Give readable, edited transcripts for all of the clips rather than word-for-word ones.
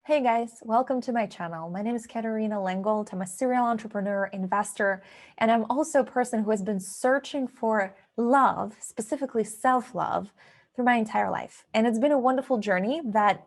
Hey guys, welcome to my channel. My name is Katerina Lengold. I'm a serial entrepreneur, investor, and I'm also a person who has been searching for love, specifically self-love, through my entire life. And it's been a wonderful journey that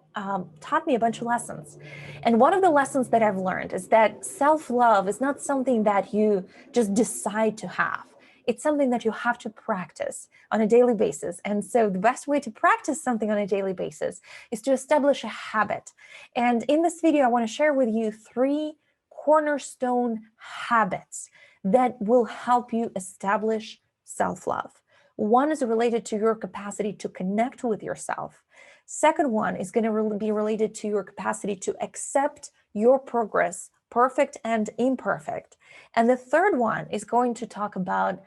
taught me a bunch of lessons. And one of the lessons that I've learned is that self-love is not something that you just decide to have. It's something that you have to practice on a daily basis. And so the best way to practice something on a daily basis is to establish a habit. And in this video, I want to share with you 3 cornerstone habits that will help you establish self-love. One is related to your capacity to connect with yourself. Second one is going to be related to your capacity to accept your progress, perfect and imperfect. And the third one is going to talk about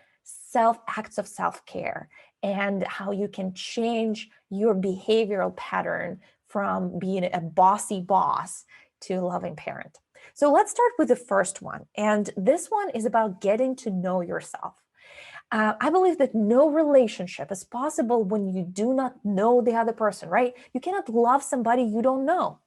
acts of self-care and how you can change your behavioral pattern from being a bossy boss to a loving parent. So let's start with the first one. And this one is about getting to know yourself. I believe that no relationship is possible when you do not know the other person, right? You cannot love somebody you don't know.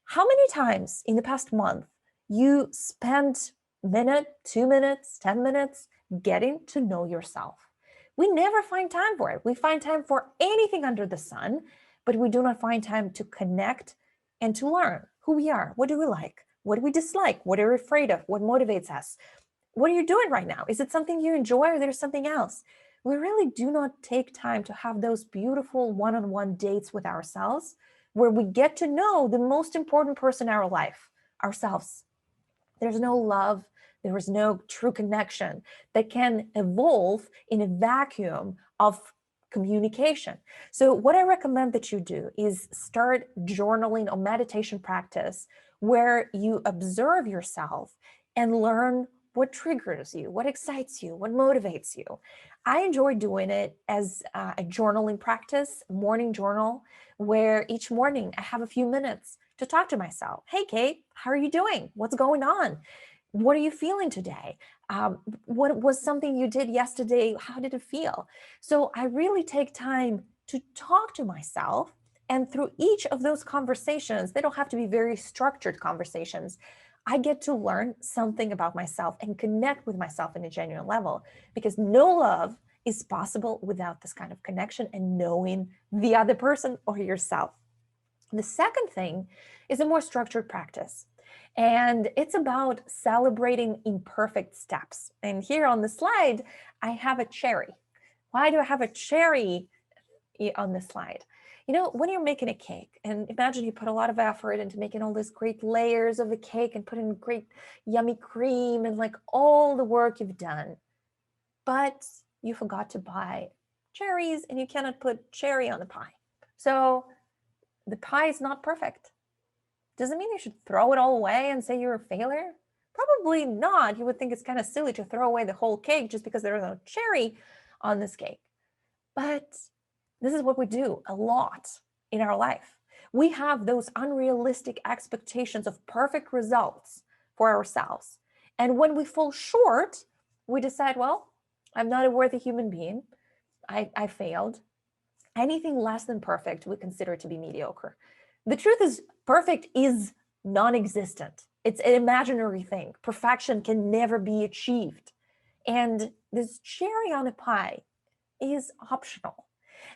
How many times in the past month you spent a minute, 2 minutes, 10 minutes getting to know yourself? We never find time for it. We find time for anything under the sun, but we do not find time to connect and to learn who we are. What do we like? What do we dislike? What are we afraid of? What motivates us? What are you doing right now? Is it something you enjoy or there's something else? We really do not take time to have those beautiful one-on-one dates with ourselves where we get to know the most important person in our life, ourselves. There's no love, there is no true connection that can evolve in a vacuum of communication. So what I recommend that you do is start journaling or meditation practice where you observe yourself and learn what triggers you, what excites you, what motivates you. I enjoy doing it as a journaling practice, morning journal, where each morning I have a few minutes to talk to myself. Hey, Kate, how are you doing? What's going on? What are you feeling today? What was something you did yesterday? How did it feel? So I really take time to talk to myself. And through each of those conversations, they don't have to be very structured conversations. I get to learn something about myself and connect with myself in a genuine level, because no love is possible without this kind of connection and knowing the other person or yourself. The second thing is a more structured practice, and it's about celebrating imperfect steps. And here on the slide, I have a cherry. Why do I have a cherry on the slide? You know, when you're making a cake, and imagine you put a lot of effort into making all these great layers of a cake and putting great yummy cream and like all the work you've done, but you forgot to buy cherries and you cannot put cherry on the pie. So the pie is not perfect. Does it mean you should throw it all away and say you're a failure? Probably not. You would think it's kind of silly to throw away the whole cake just because there's no cherry on this cake. But this is what we do a lot in our life. We have those unrealistic expectations of perfect results for ourselves. And when we fall short, we decide, well, I'm not a worthy human being. I failed. Anything less than perfect we consider to be mediocre. The truth is, perfect is non-existent. It's an imaginary thing. Perfection can never be achieved. And this cherry on a pie is optional.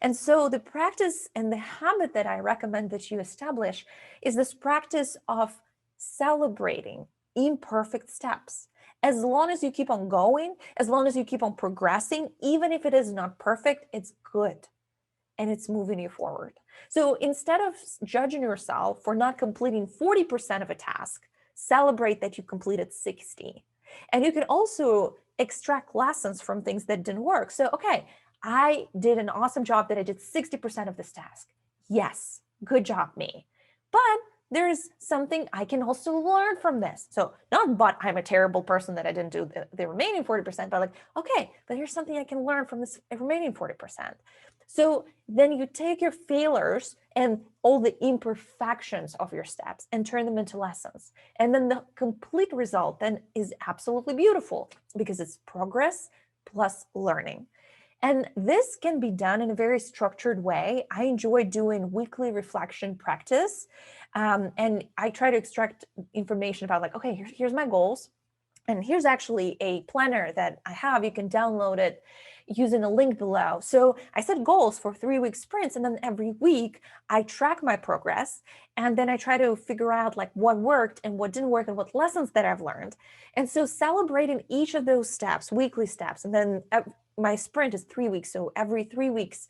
And so the practice and the habit that I recommend that you establish is this practice of celebrating imperfect steps. As long as you keep on going, as long as you keep on progressing, even if it is not perfect, it's good and it's moving you forward. So instead of judging yourself for not completing 40% of a task, celebrate that you completed 60. And you can also extract lessons from things that didn't work. So, okay, I did an awesome job that I did 60% of this task. Yes, good job, me. But there's something I can also learn from this. So not, but I'm a terrible person that I didn't do the remaining 40%, but like, okay, but here's something I can learn from this remaining 40%. So then you take your failures and all the imperfections of your steps and turn them into lessons. And then the complete result then is absolutely beautiful because it's progress plus learning. And this can be done in a very structured way. I enjoy doing weekly reflection practice. And I try to extract information about like, okay, here's my goals. And here's actually a planner that I have. You can download it using a link below. So I set goals for 3-week sprints, and then every week I track my progress. And then I try to figure out like what worked and what didn't work and what lessons that I've learned. And so celebrating each of those steps, weekly steps, and then my sprint is 3 weeks. So every 3 weeks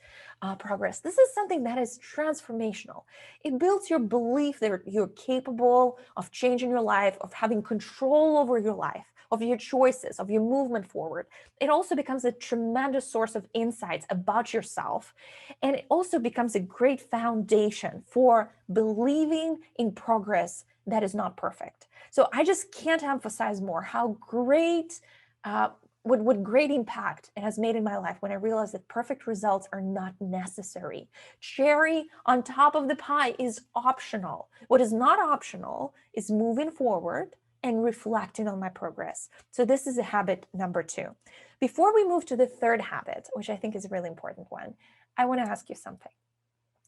progress. This is something that is transformational. It builds your belief that you're capable of changing your life, of having control over your life, of your choices, of your movement forward. It also becomes a tremendous source of insights about yourself. And it also becomes a great foundation for believing in progress that is not perfect. So I just can't emphasize more how great, what great impact it has made in my life when I realized that perfect results are not necessary. Cherry on top of the pie is optional. What is not optional is moving forward and reflecting on my progress. So this is a habit number 2. Before we move to the third habit, which I think is a really important one, I want to ask you something.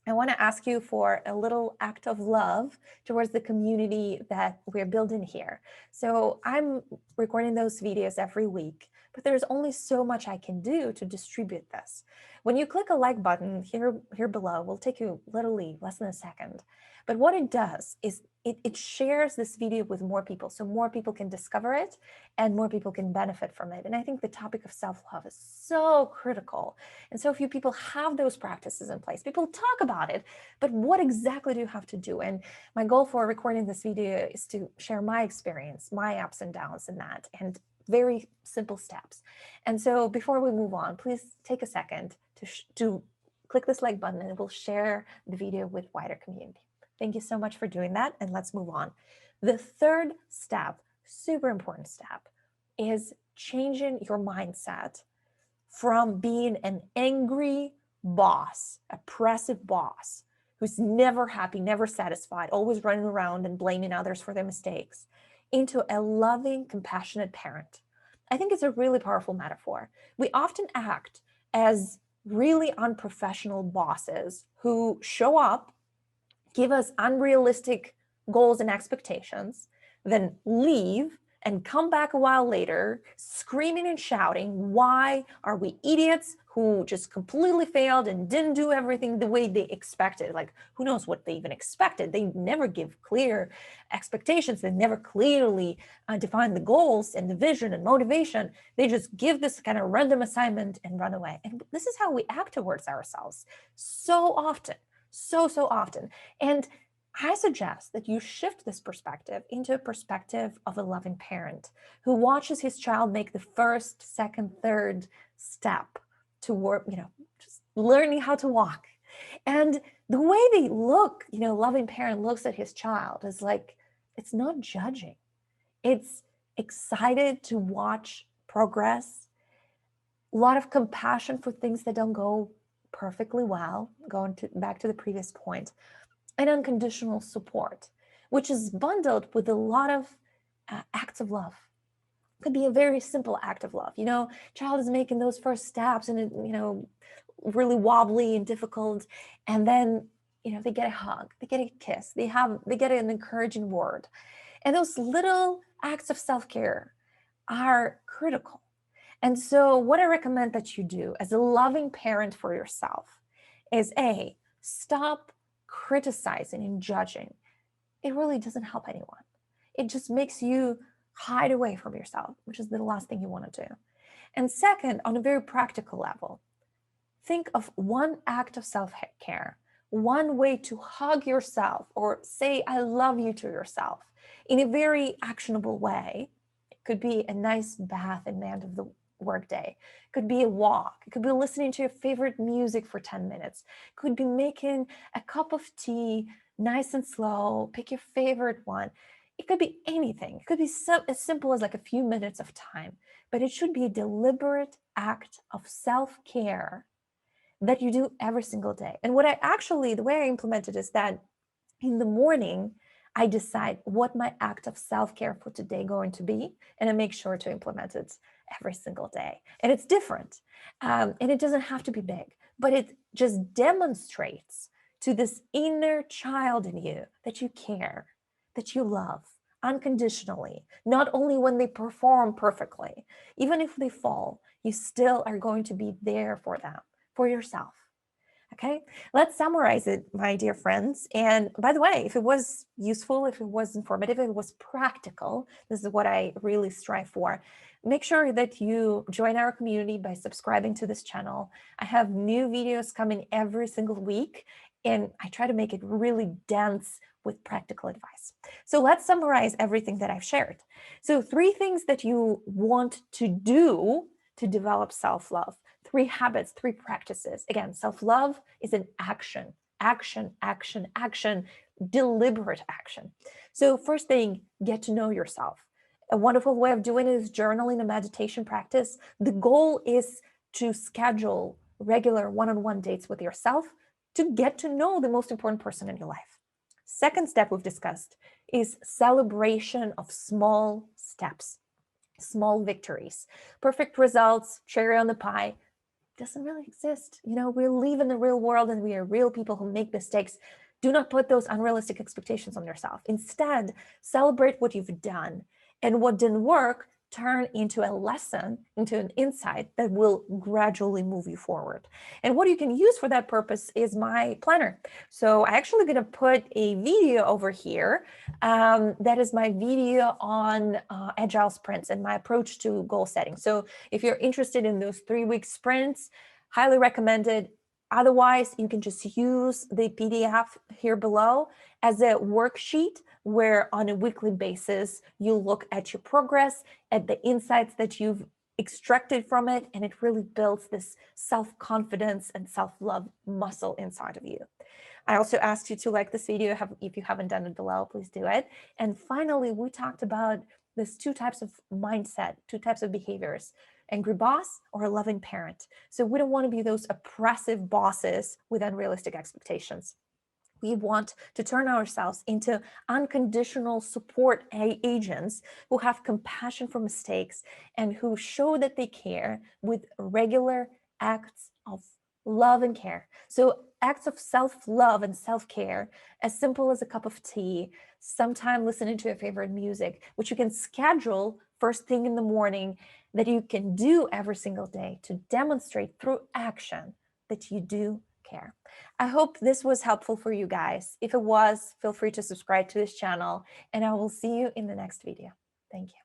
I want to ask you for a little act of love towards the community that we're building here. So I'm recording those videos every week, but there's only so much I can do to distribute this. When you click a like button here below, will take you literally less than a second. But what it does is it shares this video with more people, so more people can discover it and more people can benefit from it. And I think the topic of self-love is so critical. And so few people have those practices in place. People talk about it, but what exactly do you have to do? And my goal for recording this video is to share my experience, my ups and downs in that, and very simple steps. And so before we move on, please take a second to click this like button, and it will share the video with wider community. Thank you so much for doing that, and let's move on. The third step, super important step, is changing your mindset from being an angry boss, oppressive boss, who's never happy, never satisfied, always running around and blaming others for their mistakes, into a loving, compassionate parent. I think it's a really powerful metaphor. We often act as really unprofessional bosses who show up, give us unrealistic goals and expectations, then leave and come back a while later screaming and shouting, why are we idiots who just completely failed and didn't do everything the way they expected? Like, who knows what they even expected? They never give clear expectations. They never clearly define the goals and the vision and motivation. They just give this kind of random assignment and run away. And this is how we act towards ourselves so often. So often. And I suggest that you shift this perspective into a perspective of a loving parent who watches his child make the first, second, third step toward, just learning how to walk. And the way they look, loving parent looks at his child is like, it's not judging. It's excited to watch progress, a lot of compassion for things that don't go perfectly well, back to the previous point, and unconditional support, which is bundled with a lot of acts of love. It could be a very simple act of love. Child is making those first steps and, really wobbly and difficult. And then, they get a hug, they get a kiss, they get an encouraging word. And those little acts of self-care are critical. And so what I recommend that you do as a loving parent for yourself is stop criticizing and judging. It really doesn't help anyone. It just makes you hide away from yourself, which is the last thing you want to do. And second, on a very practical level, think of one act of self-care, one way to hug yourself or say, I love you to yourself in a very actionable way. It could be a nice bath in the end of the workday. It could be a walk. It could be listening to your favorite music for 10 minutes. It could be making a cup of tea, nice and slow. Pick your favorite one. It could be anything. It could be as simple as like a few minutes of time, but it should be a deliberate act of self-care that you do every single day. And the way I implement it is that in the morning, I decide what my act of self-care for today going to be, and I make sure to implement it every single day. And it's different. And it doesn't have to be big, but it just demonstrates to this inner child in you that you care, that you love unconditionally, not only when they perform perfectly. Even if they fall, you still are going to be there for them, for yourself. Okay, let's summarize it, my dear friends. And by the way, if it was useful, if it was informative, if it was practical, this is what I really strive for. Make sure that you join our community by subscribing to this channel. I have new videos coming every single week, and I try to make it really dense with practical advice. So let's summarize everything that I've shared. So 3 things that you want to do to develop self-love. 3 habits, 3 practices. Again, self-love is an action, action, action, action, deliberate action. So first thing, get to know yourself. A wonderful way of doing it is journaling, a meditation practice. The goal is to schedule regular one-on-one dates with yourself to get to know the most important person in your life. Second step we've discussed is celebration of small steps, small victories. Perfect results, cherry on the pie, doesn't really exist. You know, we live in the real world and we are real people who make mistakes. Do not put those unrealistic expectations on yourself. Instead, celebrate what you've done, and what didn't work, turn into a lesson, into an insight that will gradually move you forward. And what you can use for that purpose is my planner. So I'm actually going to put a video over here. That is my video on agile sprints and my approach to goal setting. So if you're interested in those 3-week sprints, highly recommended. Otherwise, you can just use the PDF here below as a worksheet where on a weekly basis, you look at your progress, at the insights that you've extracted from it, and it really builds this self-confidence and self-love muscle inside of you. I also asked you to like this video. If you haven't done it below, please do it. And finally, we talked about this 2 types of mindset, 2 types of behaviors: angry boss or a loving parent. So we don't want to be those oppressive bosses with unrealistic expectations. We want to turn ourselves into unconditional support agents who have compassion for mistakes and who show that they care with regular acts of love and care. So acts of self-love and self-care, as simple as a cup of tea, sometime listening to your favorite music, which you can schedule first thing in the morning, that you can do every single day to demonstrate through action that you do care. I hope this was helpful for you guys. If it was, feel free to subscribe to this channel, and I will see you in the next video. Thank you.